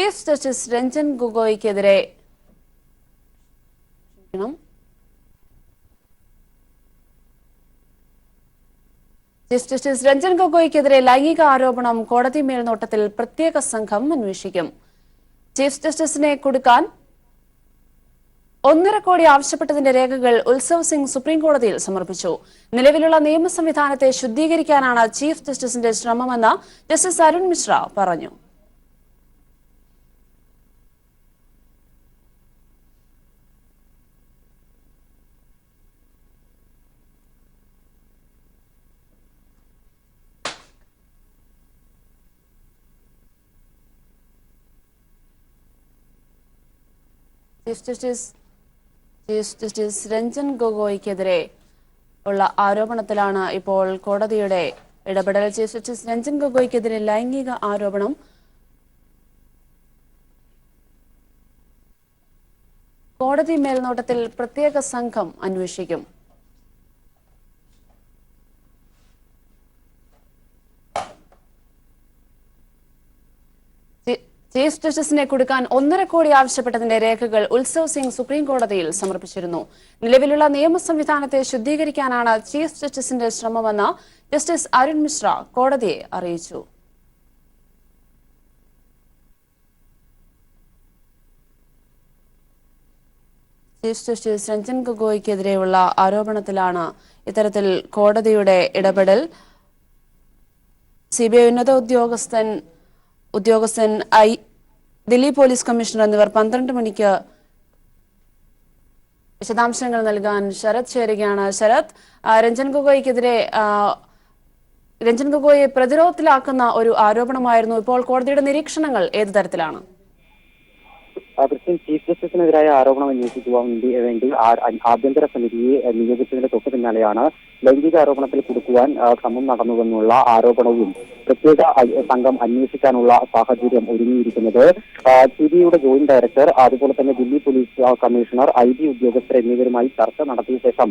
Chief justice Ranjan ഗൊഗോയ്ക്കെതിരെ chief justice Ranjan ഗൊഗോയ്ക്കെതിരെ ലൈംഗിക ആരോപണം കോടതി മേൽനോട്ടത്തിൽ പ്രത്യേക സംഘം അന്വേഷിക്കും. ചീഫ് ജസ്റ്റിസിനെ കൊടുക്കാൻ 1.5 കോടി ആവശ്യപ്പെട്ടതിന്റെ രേഖകൾ ഉത്സവ് സിംഗ് സുപ്രീംകോടതിയിൽ സമർപ്പിച്ചു. നിലവിലുള്ള നിയമ സംവിധാനത്തെ ശുദ്ധീകരിക്കാനാണ് ചീഫ് ജസ്റ്റിസിന്റെ ശ്രമമെന്ന് ജസ്റ്റിസ് അരുൺ മിശ്ര പറഞ്ഞു. ചീഫ് ജസ്റ്റിസ് രഞ്ജൻ ഗൊഗോയ്ക്കെതിരെ ഉള്ള ആരോപണത്തിലാണ് ഇപ്പോൾ കോടതിയുടെ ഇടപെടൽ. ചീഫ് ജസ്റ്റിസ് രഞ്ജൻ ഗൊഗോയ്ക്കെതിരെ ലൈംഗിക ആരോപണം കോടതി മേൽനോട്ടത്തിൽ പ്രത്യേക സംഘം അന്വേഷിക്കും. ചീഫ് ജസ്റ്റിസിനെ കൊടുക്കാൻ 1.5 കോടി ആവശ്യപ്പെട്ടതിന്റെ രേഖകൾ ഉത്സവ് സിംഗ് സുപ്രീംകോടതിയിൽ സമർപ്പിച്ചിരുന്നു. നിലവിലുള്ള നിയമ സംവിധാനത്തെ ശുദ്ധീകരിക്കാനാണ് ചീഫ് ജസ്റ്റിസിന്റെ ശ്രമമെന്ന് ജസ്റ്റിസ് അരുൺ മിശ്ര കോടതിയെ അറിയിച്ചു. ചീഫ് ജസ്റ്റിസ് രഞ്ജൻ ഗൊഗോയ്ക്കെതിരെയുള്ള ആരോപണത്തിലാണ് ഇത്തരത്തിൽ കോടതിയുടെ ഇടപെടൽ. CBI ഉന്നത ഉദ്യോഗസ്ഥൻ ദില്ലി പോലീസ് കമ്മീഷണർ എന്നിവർ 12 മണിക്ക് വിശദാംശങ്ങൾ നൽകാൻ ശരത് ചേരുകയാണ്. ശരത്, രഞ്ജൻ ഗൊഗോയെ പ്രതിരോധത്തിലാക്കുന്ന ഒരു ആരോപണമായിരുന്നു. ഇപ്പോൾ കോടതിയുടെ നിരീക്ഷണങ്ങൾ ഏത് തരത്തിലാണ്? ചീഫ് ജസ്റ്റിസിനെതിരായ ആരോപണം അന്വേഷിക്കുവാൻ വേണ്ടി ആഭ്യന്തര സമിതിയെ നിയോഗിച്ചതിന്റെ തൊട്ടു പിന്നാലെയാണ് ലൈംഗിക ആരോപണത്തിൽ കുടുക്കുവാൻ ശ്രമം നടന്നുവെന്നുള്ള ആരോപണവും പ്രത്യേക സംഘം അന്വേഷിക്കാനുള്ള സാഹചര്യം ഒരുങ്ങിയിരിക്കുന്നത്. CBIയുടെ ജോയിന്റ് ഡയറക്ടർ, അതുപോലെ തന്നെ ദില്ലി പോലീസ് കമ്മീഷണർ, IG ഉദ്യോഗസ്ഥർ എന്നിവരുമായി ചർച്ച നടത്തിയ ശേഷം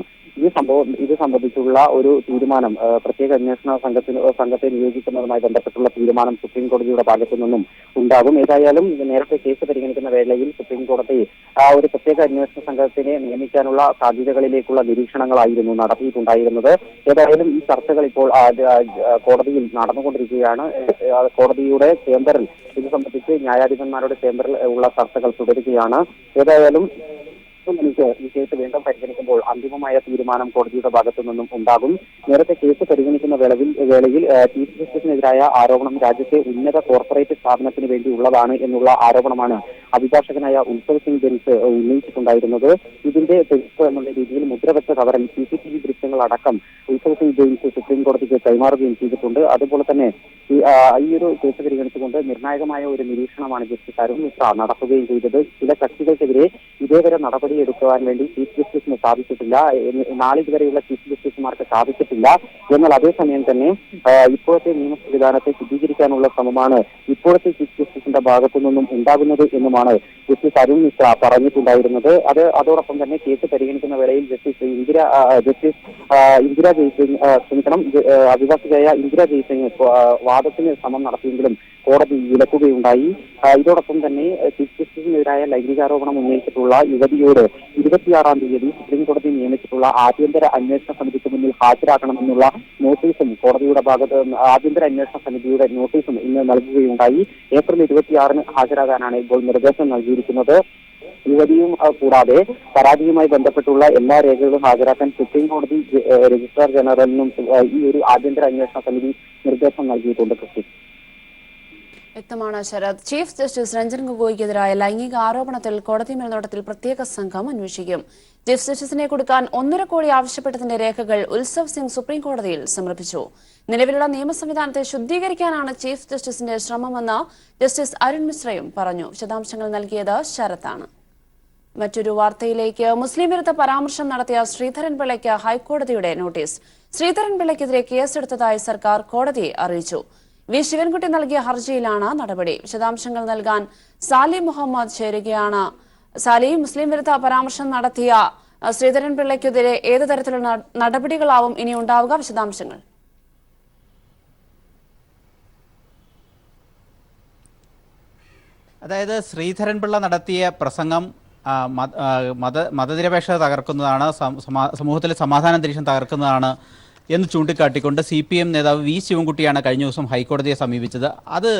ഇത് സംബന്ധിച്ചുള്ള ഒരു തീരുമാനം, പ്രത്യേക അന്വേഷണ സംഘത്തെ നിയോഗിക്കുന്നതുമായി ബന്ധപ്പെട്ടുള്ള തീരുമാനം സുപ്രീം കോടതിയുടെ ഭാഗത്തു നിന്നും ഉണ്ടാകും. ഏതായാലും നേരത്തെ കേസ് പരിഗണിക്കുന്ന വേളയിൽ സുപ്രീം കോടതി ഒരു പ്രത്യേക അന്വേഷണ സംഘത്തിനെ നിയമിക്കാനുള്ള സാധ്യതകളിലേക്കുള്ള നിരീക്ഷണങ്ങളായിരുന്നു നടത്തിയിട്ടുണ്ടായിരുന്നത്. ഏതായാലും ഈ ചർച്ചകൾ ഇപ്പോൾ കോടതിയിൽ നടന്നുകൊണ്ടിരിക്കുകയാണ്. കോടതിയുടെ ചേംബറിൽ ഇത് സംബന്ധിച്ച് ന്യായാധിപന്മാരുടെ ചേംബറിൽ ഉള്ള ചർച്ചകൾ തുടരുകയാണ്. ഏതായാലും ഈ കേസ് വീണ്ടും പരിഗണിക്കുമ്പോൾ അന്തിമമായ തീരുമാനം കോടതിയുടെ ഭാഗത്തു നിന്നും ഉണ്ടാകും. നേരത്തെ കേസ് പരിഗണിക്കുന്ന വേളയിൽ ചീഫ് ജസ്റ്റിസിനെതിരായ ആരോപണം രാജ്യത്തെ ഉന്നത കോർപ്പറേറ്റ് സ്ഥാപനത്തിന് വേണ്ടി ഉള്ളതാണ് എന്നുള്ള ആരോപണമാണ് അഭിഭാഷകനായ ഉത്സവ് സിംഗ് ബെൻസ് ഉന്നയിച്ചിട്ടുണ്ടായിരുന്നത്. ഇതിന്റെ തെളിവ് എന്നുള്ള രീതിയിൽ മുദ്രവെച്ച കവറിൽ CCTV ദൃശ്യങ്ങൾ അടക്കം ഉത്സവ് സിംഗ് ബെൻസ് സുപ്രീം കോടതിക്ക് കൈമാറുകയും ചെയ്തിട്ടുണ്ട്. അതുപോലെ തന്നെ ഈ ഒരു കേസ് പരിഗണിച്ചുകൊണ്ട് നിർണായകമായ ഒരു നിരീക്ഷണമാണ് ജസ്റ്റിസ് അരുൺ മിശ്ര നടത്തുകയും ചെയ്തത്. ചില കക്ഷികൾക്കെതിരെ ഇതേവരെ നടപടിയെടുക്കുവാൻ വേണ്ടി ചീഫ് ജസ്റ്റിസിന് സാധിച്ചിട്ടില്ല, നാളിതുവരെയുള്ള ചീഫ് ജസ്റ്റിസുമാർക്ക് സാധിച്ചിട്ടില്ല. എന്നാൽ അതേസമയം തന്നെ ഇപ്പോഴത്തെ നിയമ സംവിധാനത്തെ ശുദ്ധീകരിക്കാനുള്ള ശ്രമമാണ് ഇപ്പോഴത്തെ ചീഫ് ജസ്റ്റിസിന്റെ ഭാഗത്തു നിന്നും ഉണ്ടാകുന്നത് എന്നുമാണ് ജസ്റ്റിസ് അരുൺ മിശ്ര പറഞ്ഞിട്ടുണ്ടായിരുന്നത്. അതോടൊപ്പം തന്നെ കേസ് പരിഗണിക്കുന്ന വേളയിൽ ജസ്റ്റിസ് ഇന്ദിര ജയ്സിംഗ് അഭിഭാഷകയായ ഇന്ദിര ജയ്സിംഗ് വാദത്തിന് ശ്രമം നടത്തിയെങ്കിലും കോടതി വിലക്കുകയുണ്ടായി. ഇതോടൊപ്പം തന്നെ ചീഫ് ജസ്റ്റിസിനെതിരായ ലൈംഗികാരോപണം ഉന്നയിച്ചിട്ടുള്ള യുവതിയോട് 26-ാം തീയതി സുപ്രീം കോടതി നിയമിച്ചിട്ടുള്ള ആഭ്യന്തര അന്വേഷണ സമിതിക്ക് മുന്നിൽ ഹാജരാക്കണമെന്നുള്ള നോട്ടീസും കോടതിയുടെ ഭാഗത്ത് ആഭ്യന്തര അന്വേഷണ സമിതിയുടെ നോട്ടീസും ഇന്ന് നൽകുകയുണ്ടായി. ഏപ്രിൽ 26-ന് ഹാജരാകാനാണ് ഇപ്പോൾ നിർദ്ദേശം നൽകിയിരിക്കുന്നത്. യുവതിയും കൂടാതെ പരാതിയുമായി ബന്ധപ്പെട്ടുള്ള എല്ലാ രേഖകളും ഹാജരാക്കാൻ സുപ്രീം കോടതി രജിസ്ട്രാർ ജനറലിനും ഈ ഒരു ആഭ്യന്തര അന്വേഷണ സമിതി നിർദ്ദേശം നൽകിയിട്ടുണ്ട്. വ്യക്തമാണ് ശരത്. ചീഫ് ജസ്റ്റിസ് രഞ്ജൻ ഗൊഗോയ്ക്കെതിരായ ലൈംഗിക ആരോപണത്തിൽ കോടതി മേൽനോട്ടത്തിൽ പ്രത്യേക സംഘം അന്വേഷിക്കും. ചീഫ് ജസ്റ്റിസിനെ കൊടുക്കാൻ 1.5 കോടി ആവശ്യപ്പെട്ടതിന്റെ രേഖകൾ ഉത്സവ് സിംഗ് സുപ്രീം കോടതിയിൽ സമർപ്പിച്ചു. നിലവിലുള്ള നിയമ സംവിധാനത്തെ ശുദ്ധീകരിക്കാനാണ് ചീഫ് ജസ്റ്റിസിന്റെ ശ്രമമെന്ന് ജസ്റ്റിസ് അരുൺ മിശ്രയും പറഞ്ഞു. വിശദാംശങ്ങൾ നൽകിയത് ശരത്താണ്. മറ്റൊരു വാർത്തയിലേക്ക്. മുസ്ലിം വിരുദ്ധ പരാമർശം നടത്തിയ ശ്രീധരൻ പിള്ളയ്ക്ക് ഹൈക്കോടതിയുടെ നോട്ടീസ്. ശ്രീധരൻ പിള്ളയ്ക്കെതിരെ കേസെടുത്തതായി സർക്കാർ കോടതിയെ അറിയിച്ചു. വി ശിവൻകുട്ടി നൽകിയ ഹർജിയിലാണ് നടപടി. വിശദാംശങ്ങൾ നൽകാൻ സാലി മുഹമ്മദ് ചേരുകയാണ്. സാലി, മുസ്ലിം വിരുദ്ധ പരാമർശം നടത്തിയ ശ്രീധരൻ പിള്ളയ്ക്കെതിരെ ഏത് തരത്തിലുള്ള നടപടികളാവും ഇനി ഉണ്ടാവുക? വിശദാംശങ്ങൾ. അതായത് ശ്രീധരൻപിള്ള നടത്തിയ പ്രസംഗം മതനിരപേക്ഷത തകർക്കുന്നതാണ്, സമൂഹത്തിലെ സമാധാനാന്തരീക്ഷം തകർക്കുന്നതാണ് എന്ന് ചൂണ്ടിക്കാട്ടിക്കൊണ്ട് CPM നേതാവ് വി ശിവൻകുട്ടിയാണ് കഴിഞ്ഞ ദിവസം ഹൈക്കോടതിയെ സമീപിച്ചത്. അത്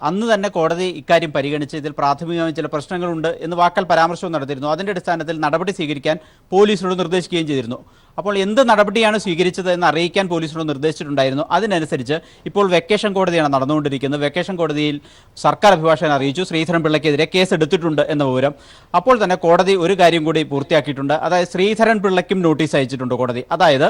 അന്ന് തന്നെ കോടതി ഇക്കാര്യം പരിഗണിച്ച് ഇതിൽ പ്രാഥമികമായി ചില പ്രശ്നങ്ങളുണ്ട് എന്ന് വാക്കാൽ പരാമർശവും നടത്തിയിരുന്നു. അതിൻ്റെ അടിസ്ഥാനത്തിൽ നടപടി സ്വീകരിക്കാൻ പോലീസിനോട് നിർദ്ദേശിക്കുകയും ചെയ്തിരുന്നു. അപ്പോൾ എന്ത് നടപടിയാണ് സ്വീകരിച്ചത് എന്ന് അറിയിക്കാൻ പോലീസിനോട് നിർദ്ദേശിച്ചിട്ടുണ്ടായിരുന്നു. അതിനനുസരിച്ച് ഇപ്പോൾ വെക്കേഷൻ കോടതിയാണ് നടന്നുകൊണ്ടിരിക്കുന്നത്. വെക്കേഷൻ കോടതിയിൽ സർക്കാർ അഭിഭാഷകൻ അറിയിച്ചു ശ്രീധരൻപിള്ളയ്ക്കെതിരെ കേസ് എടുത്തിട്ടുണ്ട് എന്ന വിവരം. അപ്പോൾ തന്നെ കോടതി ഒരു കാര്യം കൂടി പൂർത്തിയാക്കിയിട്ടുണ്ട്. അതായത് ശ്രീധരൻപിള്ളയ്ക്കും നോട്ടീസ് അയച്ചിട്ടുണ്ട് കോടതി. അതായത്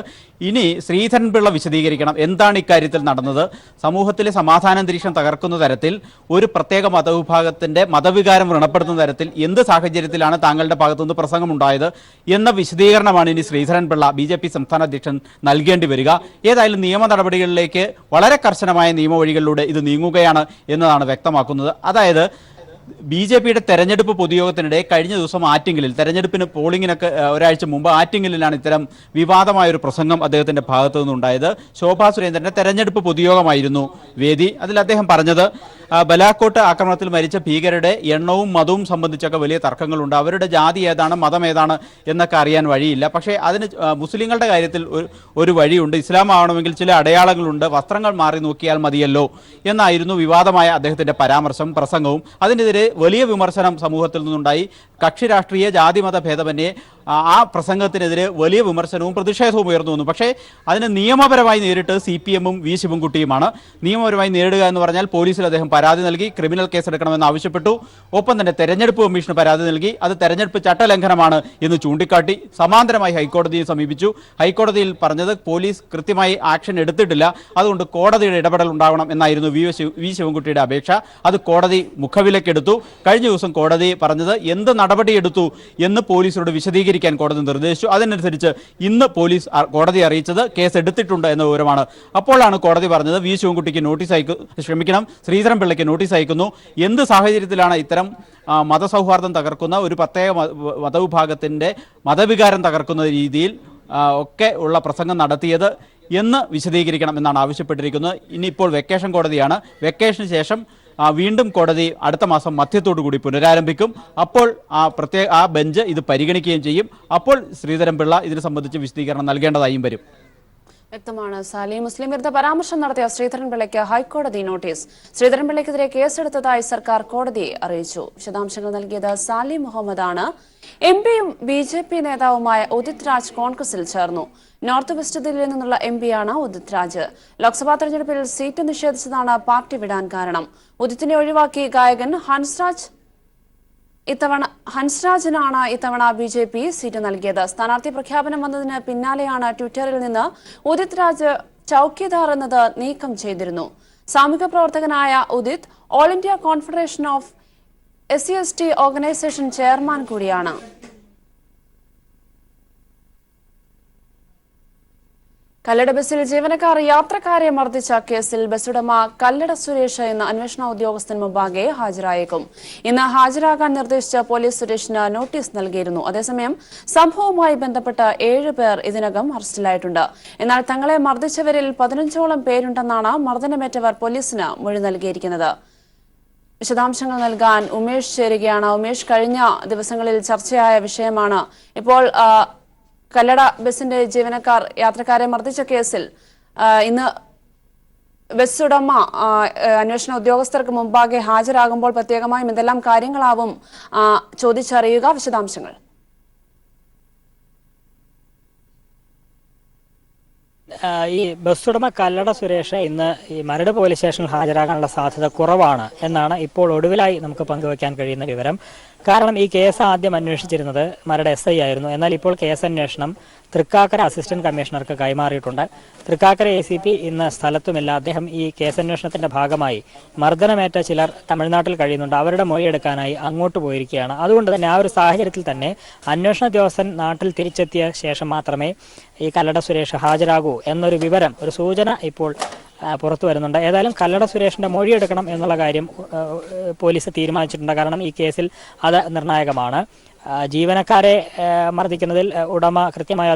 ഇനി ശ്രീധരൻപിള്ള വിശദീകരിക്കണം എന്താണ് ഇക്കാര്യത്തിൽ നടന്നത്, സമൂഹത്തിലെ സമാധാനാന്തരീക്ഷം തകർക്കുന്ന തരത്തിൽ ഒരു പ്രത്യേക മതവിഭാഗത്തിന്റെ മതവികാരം വ്രണപ്പെടുത്തുന്ന തരത്തിൽ എന്ത് സാഹചര്യത്തിലാണ് താങ്കളുടെ ഭാഗത്തുനിന്ന് പ്രസംഗമുണ്ടായത് എന്ന വിശദീകരണമാണ് ഇനി ശ്രീധരൻപിള്ള BJP സംസ്ഥാന അധ്യക്ഷൻ നൽകേണ്ടി വരിക. ഏതായാലും നിയമ നടപടികളിലേക്ക് വളരെ കർശനമായ നിയമവഴികളിലൂടെ ഇത് നീങ്ങുകയാണ് എന്നതാണ് വ്യക്തമാക്കുന്നത്. അതായത് BJPയുടെ തെരഞ്ഞെടുപ്പ് പൊതുയോഗത്തിനിടെ കഴിഞ്ഞ ദിവസം ആറ്റിങ്ങലിൽ, തെരഞ്ഞെടുപ്പിന് പോളിംഗിനൊക്കെ ഒരാഴ്ച മുമ്പ് ആറ്റിങ്ങലിലാണ് ഇത്തരം വിവാദമായൊരു പ്രസംഗം അദ്ദേഹത്തിന്റെ ഭാഗത്തു നിന്നുണ്ടായത്. ശോഭാ സുരേന്ദ്രന്റെ തെരഞ്ഞെടുപ്പ് പൊതുയോഗമായിരുന്നു വേദി. അതിൽ അദ്ദേഹം പറഞ്ഞത് ബലാക്കോട്ട് ആക്രമണത്തിൽ മരിച്ച ഭീകരരുടെ എണ്ണവും മതവും സംബന്ധിച്ചൊക്കെ വലിയ തർക്കങ്ങളുണ്ട്. അവരുടെ ജാതി ഏതാണ്, മതം ഏതാണ് എന്നൊക്കെ അറിയാൻ വഴിയില്ല. പക്ഷേ അതിന് മുസ്ലിങ്ങളുടെ കാര്യത്തിൽ ഒരു വഴിയുണ്ട്. ഇസ്ലാം ആവണമെങ്കിൽ ചില അടയാളങ്ങളുണ്ട്, വസ്ത്രങ്ങൾ മാറി നോക്കിയാൽ മതിയല്ലോ എന്നായിരുന്നു വിവാദമായ അദ്ദേഹത്തിന്റെ പരാമർശം, പ്രസംഗവും. അതിനെതിരെ വലിയ വിമർശനം സമൂഹത്തിൽ നിന്നുണ്ടായി. കക്ഷി രാഷ്ട്രീയ ജാതിമത ഭേദമന്യേ ആ പ്രസംഗത്തിനെതിരെ വലിയ വിമർശനവും പ്രതിഷേധവും ഉയർന്നു വന്നു. പക്ഷേ അതിന് നിയമപരമായി നേരിട്ട് CPMഉം വി ശിവൻകുട്ടിയുമാണ്. നിയമപരമായി നേരിടുക എന്ന് പറഞ്ഞാൽ പോലീസിൽ അദ്ദേഹം പരാതി നൽകി, ക്രിമിനൽ കേസ് എടുക്കണമെന്ന് ആവശ്യപ്പെട്ടു. ഒപ്പം തന്നെ തെരഞ്ഞെടുപ്പ് കമ്മീഷന് പരാതി നൽകി. അത് തെരഞ്ഞെടുപ്പ് ചട്ടലംഘനമാണ് എന്ന് ചൂണ്ടിക്കാട്ടി സമാന്തരമായി ഹൈക്കോടതിയെ സമീപിച്ചു. ഹൈക്കോടതിയിൽ പറഞ്ഞത് പോലീസ് കൃത്യമായി ആക്ഷൻ എടുത്തിട്ടില്ല, അതുകൊണ്ട് കോടതിയുടെ ഇടപെടൽ ഉണ്ടാവണം എന്നായിരുന്നു വി ശിവൻകുട്ടിയുടെ അപേക്ഷ. അത് കോടതി മുഖവിലക്കെടുത്തു. കഴിഞ്ഞ ദിവസം കോടതി പറഞ്ഞത് എന്ത് നടപടിയെടുത്തു എന്ന് പോലീസിനോട് വിശദീകരിക്കാൻ കോടതി നിർദ്ദേശിച്ചു. അതിനനുസരിച്ച് ഇന്ന് പോലീസ് കോടതി അറിയിച്ചത് കേസ് എടുത്തിട്ടുണ്ട് എന്ന വിവരമാണ്. അപ്പോഴാണ് കോടതി പറഞ്ഞത് വി ശിവൻകുട്ടിക്ക് ശ്രീധരൻപിള്ളയ്ക്ക് നോട്ടീസ് അയക്കുന്നു. എന്ത് സാഹചര്യത്തിലാണ് ഇത്തരം മതസൗഹാർദ്ദം തകർക്കുന്ന ഒരു പ്രത്യേക മതവിഭാഗത്തിന്റെ മതവികാരം തകർക്കുന്ന രീതിയിൽ ഒക്കെ ഉള്ള പ്രസംഗം നടത്തിയത് എന്ന് വിശദീകരിക്കണം എന്നാണ് ആവശ്യപ്പെട്ടിരിക്കുന്നത്. ഇനിയിപ്പോൾ വെക്കേഷൻ കോടതിയാണ്. വെക്കേഷന് ശേഷം വീണ്ടും കോടതി അടുത്ത മാസം മധ്യത്തോടു കൂടി പുനരാരംഭിക്കും. അപ്പോൾ ആ ബെഞ്ച് ഇത് പരിഗണിക്കുകയും ചെയ്യും. അപ്പോൾ ശ്രീധരൻപിള്ള ഇതിനെ സംബന്ധിച്ച് വിശദീകരണം നൽകേണ്ടതായും വരും. വ്യക്തമാണ് സാലി. മുസ്ലിം വിരുദ്ധ പരാമർശം നടത്തിയ ശ്രീധരൻപിള്ളയ്ക്ക് ഹൈക്കോടതി നോട്ടീസ്. ശ്രീധരൻപിള്ളയ്ക്കെതിരെ കേസെടുത്തതായി സർക്കാർ കോടതിയെ അറിയിച്ചു. വിശദാംശങ്ങൾ നൽകിയത് സാലി മുഹമ്മദാണ്. MP-യും BJP നേതാവുമായ ഉദിത് രാജ് കോൺഗ്രസിൽ ചേർന്നു. നോർത്ത് വെസ്റ്റ് ദില്ലിയിൽ നിന്നുള്ള MP-യാണ് ഉദിത് രാജ്. ലോക്സഭാ തെരഞ്ഞെടുപ്പിൽ സീറ്റ് നിഷേധിച്ചതാണ് പാർട്ടി വിടാൻ കാരണം. ഉദിത്തിനെ ഒഴിവാക്കി ഗായകൻ ഹൻസ്രാജിനാണ് ഇത്തവണ BJP സീറ്റ് നൽകിയത്. സ്ഥാനാർത്ഥി പ്രഖ്യാപനം വന്നതിന് പിന്നാലെയാണ് ട്വിറ്ററിൽ നിന്ന് ഉദിത് രാജ് ചൌക്കിദാർ എന്നത് നീക്കം ചെയ്തിരുന്നു. സാമൂഹിക പ്രവർത്തകനായ Udit all India confederation of SC/ST organisation chairman കൂടിയാണ്. കല്ലട ബസ്സിൽ ജീവനക്കാർ യാത്രക്കാരെ മർദ്ദിച്ച കേസിൽ ബസ്സുടമ കല്ലട സുരേഷ് എന്ന അന്വേഷണ ഉദ്യോഗസ്ഥൻ മുമ്പാകെ ഹാജരായേക്കും. ഇന്ന് ഹാജരാകാൻ നിർദ്ദേശിച്ച പോലീസ് സുരേഷിന് നോട്ടീസ് നൽകിയിരുന്നു. അതേസമയം സംഭവവുമായി ബന്ധപ്പെട്ട് 7 പേർ ഇതിനകം അറസ്റ്റിലായിട്ടുണ്ട്. എന്നാൽ തങ്ങളെ മർദ്ദിച്ചവരിൽ 15ഓളം പേരുണ്ടെന്നാണ് മർദ്ദനമേറ്റവർ പോലീസിന് മൊഴി നൽകിയിരിക്കുന്നത്. വിശദാംശങ്ങൾ നൽകാൻ ഉമേഷ് ചേരുകയാണ്. ഉമേഷ്, കഴിഞ്ഞ ദിവസങ്ങളിൽ ചർച്ചയായ വിഷയമാണ്. ഇപ്പോൾ കല്ലട ബസിന്റെ ജീവനക്കാർ യാത്രക്കാരെ മർദ്ദിച്ച കേസിൽ ഇന്ന് ബസ് ഉടമ അന്വേഷണ ഉദ്യോഗസ്ഥർക്ക് മുമ്പാകെ ഹാജരാകുമ്പോൾ പ്രത്യേകമായും എന്തെല്ലാം കാര്യങ്ങളാവും ചോദിച്ചറിയുക? വിശദാംശങ്ങൾ. ഈ ബസ് ഉടമ കല്ലട സുരേഷ് ഇന്ന് ഈ മരട് പോലീസ് സ്റ്റേഷനിൽ ഹാജരാകാനുള്ള സാധ്യത കുറവാണ് എന്നാണ് ഇപ്പോൾ ഒടുവിലായി നമുക്ക് പങ്കുവയ്ക്കാൻ കഴിയുന്ന വിവരം. കാരണം ഈ കേസ് ആദ്യം അന്വേഷിച്ചിരുന്നത് മരട് SI ആയിരുന്നു. എന്നാൽ ഇപ്പോൾ കേസ് അന്വേഷണം തൃക്കാക്കര അസിസ്റ്റന്റ് കമ്മീഷണർക്ക് കൈമാറിയിട്ടുണ്ട്. തൃക്കാക്കര ACP ഇന്ന് സ്ഥലത്തുമില്ല. അദ്ദേഹം ഈ കേസന്വേഷണത്തിന്റെ ഭാഗമായി മർദ്ദനമേറ്റ ചിലർ തമിഴ്നാട്ടിൽ കഴിയുന്നുണ്ട്, അവരുടെ മൊഴിയെടുക്കാനായി അങ്ങോട്ട് പോയിരിക്കുകയാണ്. അതുകൊണ്ട് തന്നെ ആ ഒരു സാഹചര്യത്തിൽ തന്നെ അന്വേഷണ ഉദ്യോഗസ്ഥൻ നാട്ടിൽ തിരിച്ചെത്തിയ ശേഷം മാത്രമേ ഈ കല്ലട സുരേഷ് ഹാജരാകൂ എന്നൊരു വിവരം, ഒരു സൂചന ഇപ്പോൾ പുറത്തു വരുന്നുണ്ട്. ഏതായാലും കല്ലട സുരേഷിന്റെ മൊഴിയെടുക്കണം എന്നുള്ള കാര്യം പോലീസ് തീരുമാനിച്ചിട്ടുണ്ട്. കാരണം ഈ കേസിൽ അത് നിർണായകമാണ്. ജീവനക്കാരെ മർദ്ദിക്കുന്നതിൽ ഉടമ കൃത്യമായി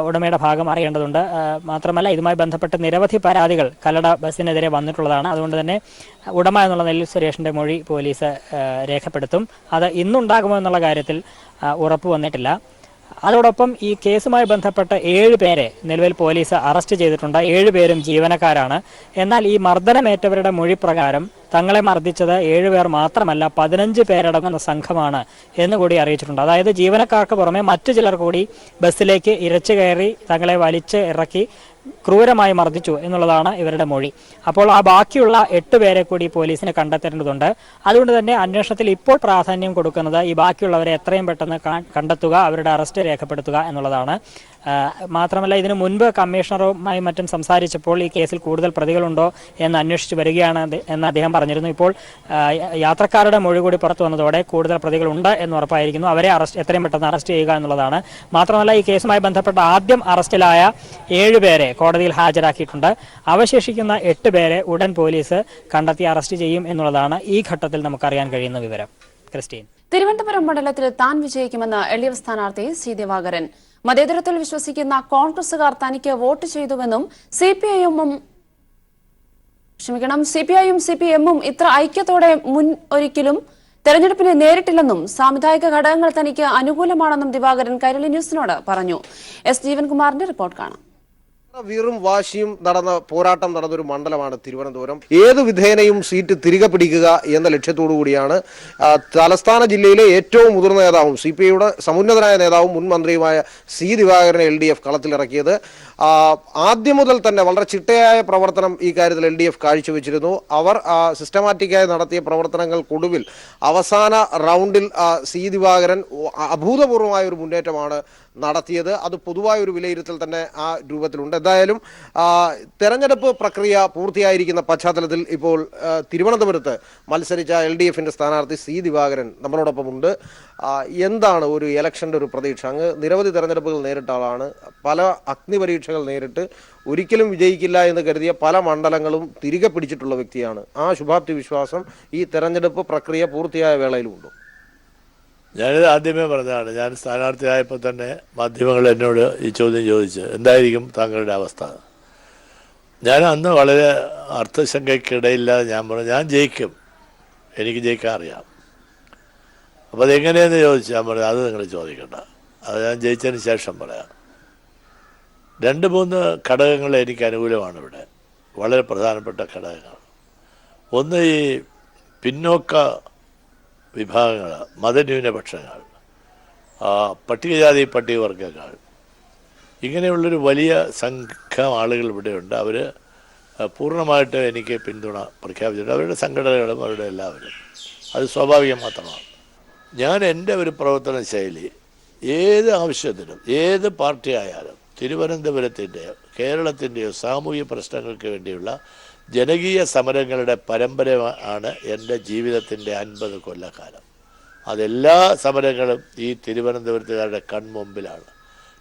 ഉടമയുടെ ഭാഗം അറിയേണ്ടതുണ്ട്. മാത്രമല്ല ഇതുമായി ബന്ധപ്പെട്ട് നിരവധി പരാതികൾ കല്ലട ബസ്സിനെതിരെ വന്നിട്ടുള്ളതാണ്. അതുകൊണ്ട് തന്നെ ഉടമ എന്നുള്ള നിലയിൽ സുരേഷിന്റെ മൊഴി പോലീസ് രേഖപ്പെടുത്തും. അത് ഇന്നുണ്ടാകുമോ എന്നുള്ള കാര്യത്തിൽ ഉറപ്പ് വന്നിട്ടില്ല. അതോടൊപ്പം ഈ കേസുമായി ബന്ധപ്പെട്ട് 7 പേരെ നിലവിൽ പോലീസ് അറസ്റ്റ് ചെയ്തിട്ടുണ്ട്. 7 പേരും ജീവനക്കാരാണ്. എന്നാൽ ഈ മർദ്ദനമേറ്റവരുടെ മൊഴി പ്രകാരം തങ്ങളെ മർദ്ദിച്ചത് 7 പേർ മാത്രമല്ല 15 പേരടങ്ങുന്ന സംഘമാണ് എന്നുകൂടി അറിയിച്ചിട്ടുണ്ട്. അതായത് ജീവനക്കാർക്ക് പുറമെ മറ്റു ചിലർ കൂടി ബസ്സിലേക്ക് ഇരച്ചു കയറി തങ്ങളെ വലിച്ച് ഇറക്കി ക്രൂരമായി മർദ്ദിച്ചു എന്നുള്ളതാണ് ഇവരുടെ മൊഴി. അപ്പോൾ ആ ബാക്കിയുള്ള 8 പേരെ കൂടി പോലീസിന് കണ്ടെത്തേണ്ടതുണ്ട്. അതുകൊണ്ട് തന്നെ അന്വേഷണത്തിൽ ഇപ്പോൾ പ്രാധാന്യം കൊടുക്കുന്നത് ഈ ബാക്കിയുള്ളവരെ എത്രയും പെട്ടെന്ന് കണ്ടെത്തുക, അവരുടെ അറസ്റ്റ് രേഖപ്പെടുത്തുക എന്നുള്ളതാണ്. മാത്രമല്ല ഇതിനു മുൻപ് കമ്മീഷണറുമായി മറ്റും സംസാരിച്ചപ്പോൾ ഈ കേസിൽ കൂടുതൽ പ്രതികളുണ്ടോ എന്ന് അന്വേഷിച്ച് വരികയാണ് എന്ന് അദ്ദേഹം പറഞ്ഞിരുന്നു. ഇപ്പോൾ യാത്രക്കാരുടെ മൊഴി കൂടി പുറത്തു വന്നതോടെ കൂടുതൽ പ്രതികളുണ്ട് എന്ന് ഉറപ്പായിരിക്കുന്നു. അവരെ എത്രയും പെട്ടെന്ന് അറസ്റ്റ് ചെയ്യുക എന്നുള്ളതാണ്. മാത്രമല്ല ഈ കേസുമായി ബന്ധപ്പെട്ട ആദ്യം അറസ്റ്റിലായ 7 പേരെ കോടതിയിൽ ഹാജരാക്കിയിട്ടുണ്ട്. അവശേഷിക്കുന്ന 8 പേരെ ഉടൻ പോലീസ് കണ്ടെത്തി അറസ്റ്റ് ചെയ്യും എന്നുള്ളതാണ് ഈ ഘട്ടത്തിൽ നമുക്കറിയാൻ കഴിയുന്ന വിവരം. ക്രിസ്റ്റീൻ. തിരുവനന്തപുരം മണ്ഡലത്തിൽ താൻ വിജയിക്കുമെന്ന് LDF സ്ഥാനാർത്ഥി സി ദിവാകരൻ. മതേതരത്തിൽ വിശ്വസിക്കുന്ന കോൺഗ്രസുകാർ തനിക്ക് വോട്ട് ചെയ്തുവെന്നും സിപിഐയും CPM ഇത്ര ഐക്യത്തോടെ മുൻ ഒരിക്കലും തെരഞ്ഞെടുപ്പിനെ നേരിട്ടില്ലെന്നും സാമുദായിക ഘടകങ്ങൾ തനിക്ക് അനുകൂലമാണെന്നും ദിവാകരൻ കൈരളി ന്യൂസിനോട് പറഞ്ഞു. S ജീവൻകുമാറിന്റെ റിപ്പോർട്ട് കാണാം. വീറും വാശിയും പോരാട്ടം നടന്നൊരു മണ്ഡലമാണ് തിരുവനന്തപുരം. ഏത് വിധേനയും സീറ്റ് തിരികെ പിടിക്കുക എന്ന ലക്ഷ്യത്തോടു കൂടിയാണ് തലസ്ഥാന ജില്ലയിലെ ഏറ്റവും മുതിർന്ന നേതാവും CPIയുടെ സമുന്നതനായ നേതാവും മുൻ മന്ത്രിയുമായ സി ദിവാകരനെ LDF കളത്തിലിറക്കിയത്. ആദ്യം മുതൽ തന്നെ വളരെ ചിട്ടയായ പ്രവർത്തനം ഈ കാര്യത്തിൽ LDF കാഴ്ചവെച്ചിരുന്നു. അവർ സിസ്റ്റമാറ്റിക്കായി നടത്തിയ പ്രവർത്തനങ്ങൾക്കൊടുവിൽ അവസാന റൗണ്ടിൽ സി ദിവാകരൻ അഭൂതപൂർവമായ ഒരു മുന്നേറ്റമാണ് നടത്തിയത്. അത് പൊതുവായ ഒരു വിലയിരുത്തൽ തന്നെ ആ രൂപത്തിലുണ്ട്. എന്തായാലും തെരഞ്ഞെടുപ്പ് പ്രക്രിയ പൂർത്തിയായിരിക്കുന്ന പശ്ചാത്തലത്തിൽ ഇപ്പോൾ തിരുവനന്തപുരത്ത് മത്സരിച്ച LDFന്റെ സ്ഥാനാർത്ഥി സി ദിവാകരൻ നമ്മളോടൊപ്പമുണ്ട്. എന്താണ് ഒരു ഇലക്ഷൻ്റെ ഒരു പ്രതീക്ഷ? അങ്ങ് നിരവധി തെരഞ്ഞെടുപ്പുകൾ നേരിട്ട ആളാണ്. പല അഗ്നിപരീക്ഷകൾ നേരിട്ട് ഒരിക്കലും വിജയിക്കില്ല എന്ന് കരുതിയ പല മണ്ഡലങ്ങളും തിരികെ പിടിച്ചിട്ടുള്ള വ്യക്തിയാണ്. ആ ശുഭാപ്തി വിശ്വാസം ഈ തെരഞ്ഞെടുപ്പ് പ്രക്രിയ പൂർത്തിയായ വേളയിലുണ്ടോ? ഞാനിത് ആദ്യമേ പറഞ്ഞതാണ്. ഞാൻ സ്ഥാനാർത്ഥിയായപ്പോൾ തന്നെ മാധ്യമങ്ങൾ എന്നോട് ഈ ചോദ്യം ചോദിച്ച് എന്തായിരിക്കും താങ്കളുടെ അവസ്ഥ. ഞാൻ അന്ന് വളരെ അർത്ഥശങ്കയ്ക്കിടയില്ലാതെ ഞാൻ പറഞ്ഞു ഞാൻ ജയിക്കും, എനിക്ക് ജയിക്കാൻ അറിയാം. അപ്പോൾ അതെങ്ങനെയെന്ന് ചോദിച്ചു. ഞാൻ പറഞ്ഞു അത് നിങ്ങൾ ചോദിക്കണ്ട, അത് ഞാൻ ജയിച്ചതിന് ശേഷം പറയാം. 2-3 ഘടകങ്ങൾ എനിക്ക് അനുകൂലമാണ് ഇവിടെ, വളരെ പ്രധാനപ്പെട്ട ഘടകങ്ങൾ. ഒന്ന് ഈ പിന്നോക്ക വിഭാഗങ്ങൾ, മതന്യൂനപക്ഷങ്ങൾ, പട്ടികജാതി പട്ടികവർഗങ്ങൾ, ഇങ്ങനെയുള്ളൊരു വലിയ സംഘം ആളുകൾ ഇവിടെയുണ്ട്. അവർ പൂർണ്ണമായിട്ട് എനിക്ക് പിന്തുണ പ്രഖ്യാപിച്ചിട്ടുണ്ട്. അവരുടെ സംഘടനകളും അവരുടെ എല്ലാവരും. അത് സ്വാഭാവികം മാത്രമാണ്. ഞാൻ എൻ്റെ ഒരു പ്രവർത്തന ശൈലി ഏത് ആവശ്യത്തിനും ഏത് പാർട്ടി ആയാലും തിരുവനന്തപുരത്തിൻ്റെയോ കേരളത്തിൻ്റെയോ സാമൂഹിക പ്രശ്നങ്ങൾക്ക് വേണ്ടിയുള്ള ജനകീയ സമരങ്ങളുടെ പരമ്പര ആണ് എൻ്റെ ജീവിതത്തിൻ്റെ 50 കൊല്ലക്കാലം. അതെല്ലാ സമരങ്ങളും ഈ തിരുവനന്തപുരത്തുകാരുടെ കൺമുമ്പിലാണ്.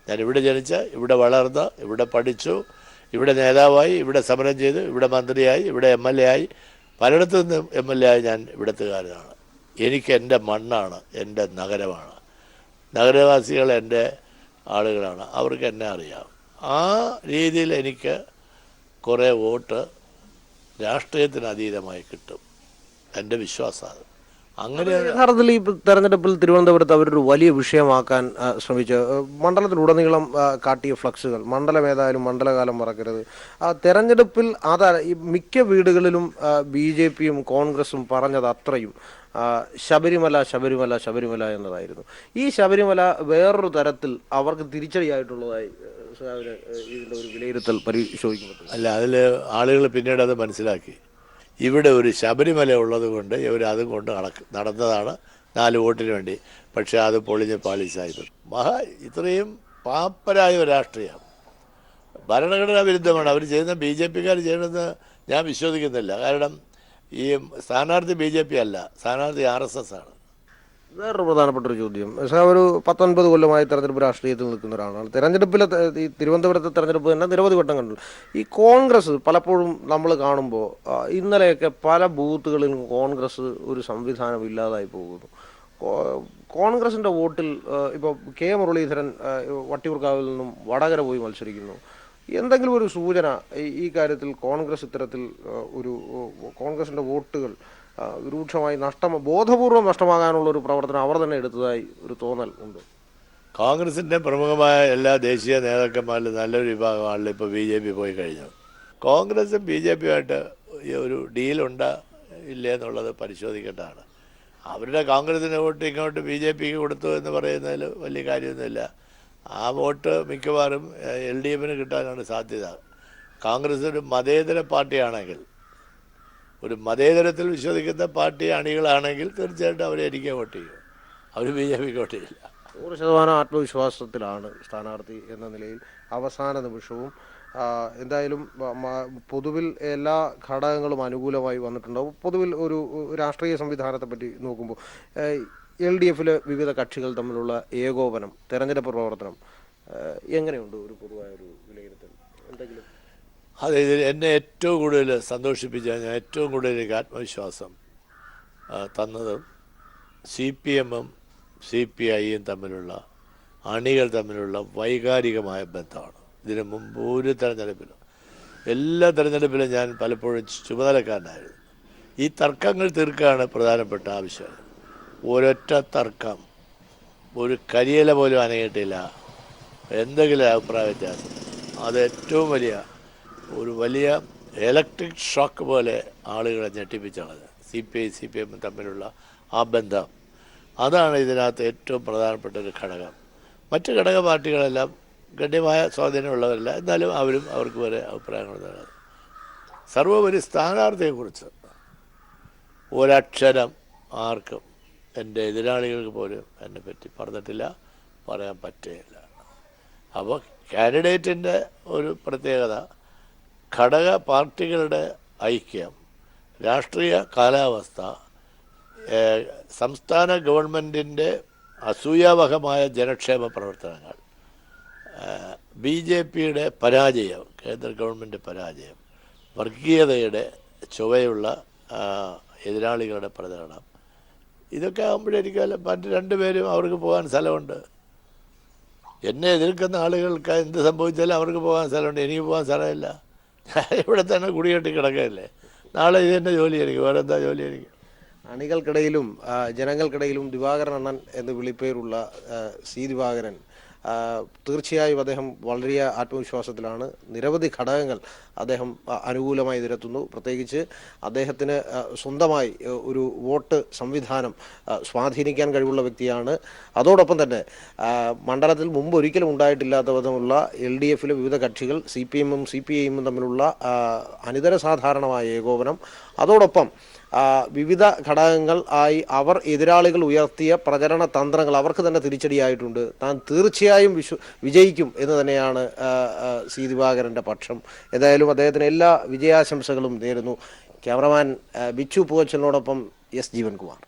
ഞാൻ ഇവിടെ ജനിച്ച, ഇവിടെ വളർന്ന്, ഇവിടെ പഠിച്ചു, ഇവിടെ നേതാവായി, ഇവിടെ സമരം ചെയ്തു, ഇവിടെ മന്ത്രിയായി, ഇവിടെ MLA ആയി, പലയിടത്തു നിന്നും MLA ആയി. ഞാൻ ഇവിടുത്തുകാരനാണ്. എനിക്ക് എൻ്റെ മണ്ണാണ്, എൻ്റെ നഗരമാണ്. നഗരവാസികൾ എൻ്റെ ആളുകളാണ്, അവർക്ക് എന്നെ അറിയാം. ആ രീതിയിൽ എനിക്ക് കുറേ വോട്ട് രാഷ്ട്രീയത്തിന് അതീതമായി കിട്ടും, എൻ്റെ വിശ്വാസം. അങ്ങനെ യഥാർത്ഥത്തിൽ ഈ തെരഞ്ഞെടുപ്പിൽ തിരുവനന്തപുരത്ത് അവരൊരു വലിയ വിഷയമാക്കാൻ ശ്രമിച്ച് മണ്ഡലത്തിലുടനീളം കാട്ടിയ ഫ്ലക്സുകൾ, മണ്ഡലം ഏതായാലും മണ്ഡലകാലം മറക്കരുത്. തെരഞ്ഞെടുപ്പിൽ ഈ മിക്ക വീടുകളിലും BJPയും കോൺഗ്രസും പറഞ്ഞത് അത്രയും ശബരിമല ശബരിമല ശബരിമല എന്നതായിരുന്നു. ഈ ശബരിമല വേറൊരു തരത്തിൽ അവർക്ക് തിരിച്ചടിയായിട്ടുള്ളതായി ഇതിൻ്റെ ഒരു വിലയിരുത്തൽ പരിശോധിക്കുമ്പോൾ അല്ല, അതിൽ ആളുകൾ പിന്നീട് അത് മനസ്സിലാക്കി. ഇവിടെ ഒരു ശബരിമല ഉള്ളത് കൊണ്ട് ഇവർ അതും കൊണ്ട് നടന്നതാണ് 4 വോട്ടിന് വേണ്ടി. പക്ഷേ അത് പൊളിഞ്ഞ് പാളിസായിരുന്നു. ഇത്രയും പാപ്പരായ ഒരു രാഷ്ട്രീയം ഭരണഘടനാ വിരുദ്ധമാണ് അവർ ചെയ്യുന്ന. BJPക്കാർ ചെയ്യണമെന്ന് ഞാൻ വിശ്വസിക്കുന്നില്ല. കാരണം ഈ സ്ഥാനാർത്ഥി BJP അല്ല, സ്ഥാനാർത്ഥി RSS ആണ്. വേറൊരു പ്രധാനപ്പെട്ട ഒരു ചോദ്യം, പക്ഷേ ഒരു 19 കൊല്ലമായി തെരഞ്ഞെടുപ്പ് രാഷ്ട്രീയത്തിൽ നിൽക്കുന്ന ഒരാളാണ്. തെരഞ്ഞെടുപ്പിലെ ഈ തിരുവനന്തപുരത്തെ തെരഞ്ഞെടുപ്പ് തന്നെ നിരവധി വട്ടം കണ്ടു. ഈ കോൺഗ്രസ് പലപ്പോഴും നമ്മൾ കാണുമ്പോൾ ഇന്നലെയൊക്കെ പല ബൂത്തുകളിലും കോൺഗ്രസ് ഒരു സംവിധാനം ഇല്ലാതായി പോകുന്നു. കോൺഗ്രസിൻ്റെ വോട്ടിൽ ഇപ്പോൾ കെ മുരളീധരൻ വട്ടിയൂർക്കാവിൽ നിന്നും വടകര പോയി മത്സരിക്കുന്നു. എന്തെങ്കിലും ഒരു സൂചന ഈ കാര്യത്തിൽ കോൺഗ്രസ് ഇത്തരത്തിൽ ഒരു കോൺഗ്രസിൻ്റെ വോട്ടുകൾ രൂക്ഷമായി ബോധപൂർവം നഷ്ടമാകാനുള്ള ഒരു പ്രവർത്തനം അവർ തന്നെ എടുത്തതായി ഒരു തോന്നൽ ഉണ്ട്? കോൺഗ്രസിൻ്റെ പ്രമുഖമായ എല്ലാ ദേശീയ നേതാക്കന്മാരിലും നല്ലൊരു വിഭാഗം ആളിൽ ഇപ്പോൾ BJP പോയി കഴിഞ്ഞു. കോൺഗ്രസും BJPയുമായിട്ട് ഒരു ഡീലുണ്ടോ ഇല്ലേ എന്നുള്ളത് പരിശോധിക്കേണ്ടതാണ്. അവരുടെ കോൺഗ്രസിൻ്റെ വോട്ട് ഇങ്ങോട്ട് BJPക്ക് കൊടുത്തു എന്ന് പറയുന്നതിൽ വലിയ കാര്യമൊന്നുമില്ല. ആ വോട്ട് മിക്കവാറും LDFന് കിട്ടാനാണ് സാധ്യത. കോൺഗ്രസ് ഒരു മതേതര പാർട്ടിയാണെങ്കിൽ, ഒരു മതേതരത്തിൽ വിശ്വസിക്കുന്ന പാർട്ടി അണികളാണെങ്കിൽ തീർച്ചയായിട്ടും അവരെ എനിക്ക് വോട്ട് ചെയ്യും. അവർ BJPക്ക് വോട്ട് ചെയ്യില്ല. 100% ആത്മവിശ്വാസത്തിലാണ് സ്ഥാനാർത്ഥി എന്ന നിലയിൽ അവസാന നിമിഷവും. എന്തായാലും പൊതുവിൽ എല്ലാ ഘടകങ്ങളും അനുകൂലമായി വന്നിട്ടുണ്ടാവും. പൊതുവിൽ ഒരു രാഷ്ട്രീയ സംവിധാനത്തെ പറ്റി നോക്കുമ്പോൾ LDFിലെ വിവിധ കക്ഷികൾ തമ്മിലുള്ള ഏകോപനം, തെരഞ്ഞെടുപ്പ് പ്രവർത്തനം എങ്ങനെയുണ്ട്? ഒരു പൊതുവായ ഒരു വിലയിരുത്തൽ എന്തെങ്കിലും? അതെ, ഇതിൽ എന്നെ ഏറ്റവും കൂടുതൽ സന്തോഷിപ്പിച്ച, ഞാൻ ഏറ്റവും കൂടുതൽ എനിക്ക് ആത്മവിശ്വാസം തന്നതും CPMഉം CPIയും തമ്മിലുള്ള അണികൾ തമ്മിലുള്ള വൈകാരികമായ ബന്ധമാണ്. ഇതിനു മുമ്പ് ഒരു തെരഞ്ഞെടുപ്പിലും, എല്ലാ തെരഞ്ഞെടുപ്പിലും ഞാൻ പലപ്പോഴും ചുമതലക്കാരനായിരുന്നു. ഈ തർക്കങ്ങൾ തീർക്കുകയാണ് പ്രധാനപ്പെട്ട ആവശ്യം. ഒരൊറ്റ തർക്കം, ഒരു കരിയില പോലും അനങ്ങിയിട്ടില്ല. എന്തെങ്കിലും അഭിപ്രായ വ്യത്യാസം, അത് ഏറ്റവും വലിയ ഇലക്ട്രിക് ഷോക്ക് പോലെ ആളുകളെ ഞെട്ടിപ്പിച്ചാണത്. CPI CPM തമ്മിലുള്ള ആ ബന്ധം, അതാണ് ഇതിനകത്ത് ഏറ്റവും പ്രധാനപ്പെട്ട ഒരു ഘടകം. മറ്റ് ഘടക പാർട്ടികളെല്ലാം ഗണ്യമായ സ്വാധീനമുള്ളവരല്ല, എന്നാലും അവർക്ക് വരെ അഭിപ്രായങ്ങൾ നൽകുന്നത്. സർവോപരി സ്ഥാനാർത്ഥിയെക്കുറിച്ച് ഒരക്ഷരം ആർക്കും, എൻ്റെ എതിരാളികൾക്ക് പോലും എന്നെ പറ്റി പറഞ്ഞിട്ടില്ല, പറയാൻ പറ്റുകയില്ല. അപ്പോൾ കാൻഡിഡേറ്റിൻ്റെ ഒരു പ്രത്യേകത, ഘടക പാർട്ടികളുടെ ഐക്യം, രാഷ്ട്രീയ കാലാവസ്ഥ, സംസ്ഥാന ഗവൺമെൻറ്റിൻ്റെ അസൂയാവഹമായ ജനക്ഷേമ പ്രവർത്തനങ്ങൾ, BJPയുടെ പരാജയം, കേന്ദ്ര ഗവൺമെൻറ് പരാജയം, വർഗീയതയുടെ ചുവയുള്ള എതിരാളികളുടെ പ്രചരണം, ഇതൊക്കെ ആകുമ്പോഴേക്കും മറ്റ് രണ്ടുപേരും അവർക്ക് പോകാൻ സ്ഥലമുണ്ട്. എന്നെ എതിർക്കുന്ന ആളുകൾക്ക് എന്ത് സംഭവിച്ചാലും അവർക്ക് പോകാൻ സ്ഥലമുണ്ട്, എനിക്ക് പോകാൻ സ്ഥലമില്ല. ഞാൻ ഇവിടെ തന്നെ കുടികെട്ടി കിടക്കുകയല്ലേ. നാളെ ഇത് തന്നെ ജോലി എനിക്ക്, വേറെ എന്താ ജോലി എനിക്ക്? അണികൾക്കിടയിലും ജനങ്ങൾക്കിടയിലും ദിവാകരൻ അണ്ണൻ എന്ന് വിളിപ്പേരുള്ള C. ദിവാകരൻ, തീർച്ചയായും അദ്ദേഹം വളരെ ആത്മവിശ്വാസത്തിലാണ്. നിരവധി ഘടകങ്ങൾ അദ്ദേഹം അനുകൂലമായി നിരത്തുന്നു. പ്രത്യേകിച്ച് അദ്ദേഹത്തിന് സ്വന്തമായി ഒരു വോട്ട് സംവിധാനം സ്വാധീനിക്കാൻ കഴിവുള്ള വ്യക്തിയാണ്. അതോടൊപ്പം തന്നെ മണ്ഡലത്തിൽ മുമ്പ് ഒരിക്കലും ഉണ്ടായിട്ടില്ലാത്ത വിധമുള്ള LDFിലെ വിവിധ കക്ഷികൾ CPMഉം CPIയും തമ്മിലുള്ള അനിതര സാധാരണമായ ഏകോപനം, അതോടൊപ്പം വിവിധ ഘടകങ്ങൾ ആയി അവർ എതിരാളികൾ ഉയർത്തിയ പ്രചരണ തന്ത്രങ്ങൾ അവർക്ക് തന്നെ തിരിച്ചടിയായിട്ടുണ്ട്. താൻ തീർച്ചയായും വിജയിക്കും എന്ന് തന്നെയാണ് C. ദിവാകരൻ്റെ പക്ഷം. ഏതായാലും അദ്ദേഹത്തിന് എല്ലാ വിജയാശംസകളും നേരുന്നു. ക്യാമറമാൻ ബിച്ചു പൂവച്ചലിനോടൊപ്പം S. ജീവൻകുമാർ.